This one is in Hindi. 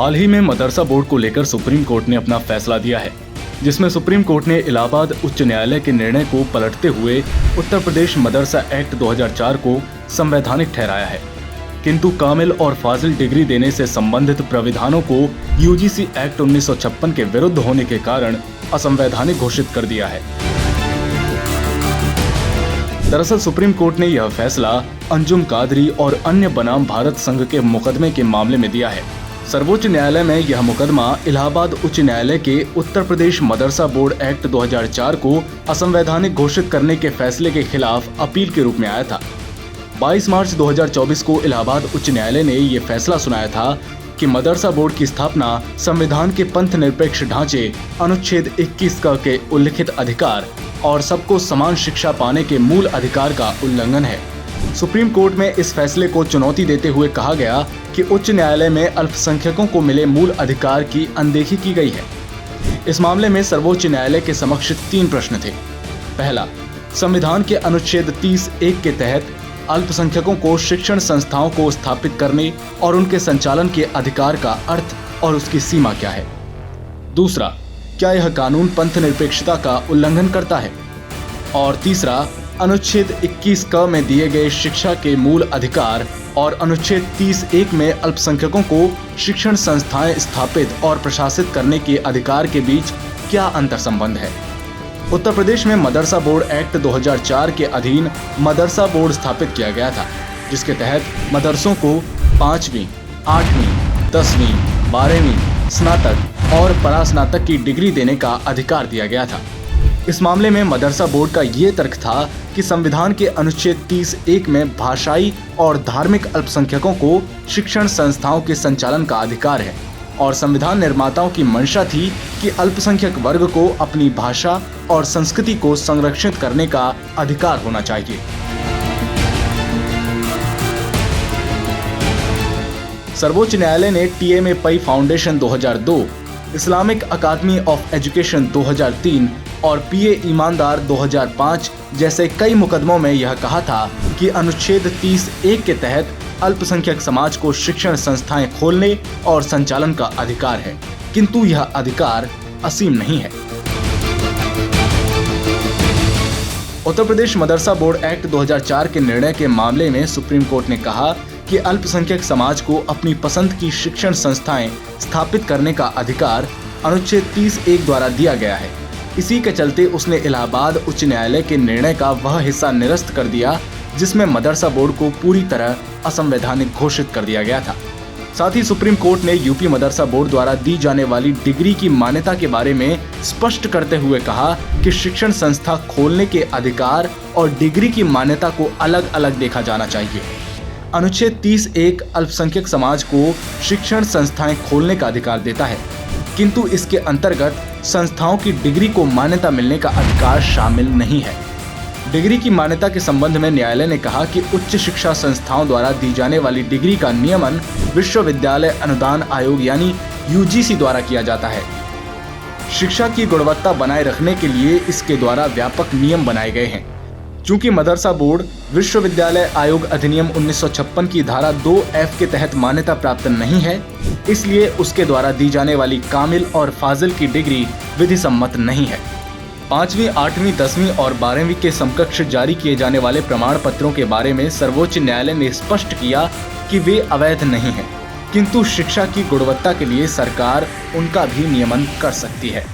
हाल ही में मदरसा बोर्ड को लेकर सुप्रीम कोर्ट ने अपना फैसला दिया है, जिसमें सुप्रीम कोर्ट ने इलाहाबाद उच्च न्यायालय के निर्णय को पलटते हुए उत्तर प्रदेश मदरसा एक्ट 2004 को संवैधानिक ठहराया है, किंतु कामिल और फाजिल डिग्री देने से संबंधित प्राविधानों को यूजीसी एक्ट 1956 के विरुद्ध होने के कारण असंवैधानिक घोषित कर दिया है। दरअसल सुप्रीम कोर्ट ने यह फैसला अंजुम कादरी और अन्य बनाम भारत संघ के मुकदमे के मामले में दिया है। सर्वोच्च न्यायालय में यह मुकदमा इलाहाबाद उच्च न्यायालय के उत्तर प्रदेश मदरसा बोर्ड एक्ट 2004 को असंवैधानिक घोषित करने के फैसले के खिलाफ अपील के रूप में आया था। 22 मार्च 2024 को इलाहाबाद उच्च न्यायालय ने ये फैसला सुनाया था कि मदरसा बोर्ड की स्थापना संविधान के पंथ निरपेक्ष ढांचे अनुच्छेद 21 के उल्लिखित अधिकार और सबको समान शिक्षा पाने के मूल अधिकार का उल्लंघन है। सुप्रीम कोर्ट में इस फैसले को चुनौती देते हुए कहा गया कि उच्च न्यायालय में अल्पसंख्यकों को मिले मूल अधिकार की अनदेखी की गई है। इस मामले में सर्वोच्च न्यायालय के समक्ष 3 प्रश्न थे। पहला, संविधान के अनुच्छेद 30(1) के तहत अल्पसंख्यकों को शिक्षण संस्थाओं को स्थापित करने और उनके संचालन के अधिकार का अर्थ और उसकी सीमा क्या है। दूसरा, क्या यह कानून पंथ निरपेक्षता का उल्लंघन करता है। और तीसरा, अनुच्छेद 21 क में दिए गए शिक्षा के मूल अधिकार और अनुच्छेद 30(1) में अल्पसंख्यकों को शिक्षण संस्थाएं स्थापित और प्रशासित करने के अधिकार के बीच क्या अंतर संबंध है। उत्तर प्रदेश में मदरसा बोर्ड एक्ट 2004 के अधीन मदरसा बोर्ड स्थापित किया गया था, जिसके तहत मदरसों को 5वीं, 8वीं, 10वीं, 12वीं, स्नातक और परास्नातक की डिग्री देने का अधिकार दिया गया था। इस मामले में मदरसा बोर्ड का ये तर्क था कि संविधान के अनुच्छेद 30(1) में भाषाई और धार्मिक अल्पसंख्यकों को शिक्षण संस्थाओं के संचालन का अधिकार है और संविधान निर्माताओं की मंशा थी कि अल्पसंख्यक वर्ग को अपनी भाषा और संस्कृति को संरक्षित करने का अधिकार होना चाहिए। सर्वोच्च न्यायालय ने TMA Pai foundation 2002, Islamic academy of education 2003 और पीए ईमानदार 2005 जैसे कई मुकदमों में यह कहा था कि अनुच्छेद 30(1) के तहत अल्पसंख्यक समाज को शिक्षण संस्थाएं खोलने और संचालन का अधिकार है, किंतु यह अधिकार असीम नहीं है। उत्तर प्रदेश मदरसा बोर्ड एक्ट 2004 के निर्णय के मामले में सुप्रीम कोर्ट ने कहा कि अल्पसंख्यक समाज को अपनी पसंद की शिक्षण संस्थाएं स्थापित करने का अधिकार अनुच्छेद 30(1) द्वारा दिया गया है। इसी के चलते उसने इलाहाबाद उच्च न्यायालय के निर्णय का वह हिस्सा निरस्त कर दिया जिसमें मदरसा बोर्ड को पूरी तरह असंवैधानिक घोषित कर दिया गया था। साथ ही सुप्रीम कोर्ट ने यूपी मदरसा बोर्ड द्वारा दी जाने वाली डिग्री की मान्यता के बारे में स्पष्ट करते हुए कहा कि शिक्षण संस्था खोलने के अधिकार और डिग्री की मान्यता को अलग अलग देखा जाना चाहिए। अनुच्छेद 30(1) अल्पसंख्यक समाज को शिक्षण संस्थाएं खोलने का अधिकार देता है, किंतु इसके अंतर्गत संस्थाओं की डिग्री को मान्यता मिलने का अधिकार शामिल नहीं है। डिग्री की मान्यता के संबंध में न्यायालय ने कहा कि उच्च शिक्षा संस्थाओं द्वारा दी जाने वाली डिग्री का नियमन विश्वविद्यालय अनुदान आयोग यानी यूजीसी द्वारा किया जाता है। शिक्षा की गुणवत्ता बनाए रखने के लिए इसके द्वारा व्यापक नियम बनाए गए हैं। चूंकि मदरसा बोर्ड विश्वविद्यालय आयोग अधिनियम 1956 की धारा 2F के तहत मान्यता प्राप्त नहीं है, इसलिए उसके द्वारा दी जाने वाली कामिल और फाजिल की डिग्री विधि सम्मत नहीं है। 5वीं, 8वीं, 10वीं और 12वीं के समकक्ष जारी किए जाने वाले प्रमाण पत्रों के बारे में सर्वोच्च न्यायालय ने स्पष्ट किया कि वे अवैध नहीं हैं, किंतु शिक्षा की गुणवत्ता के लिए सरकार उनका भी नियमन कर सकती है।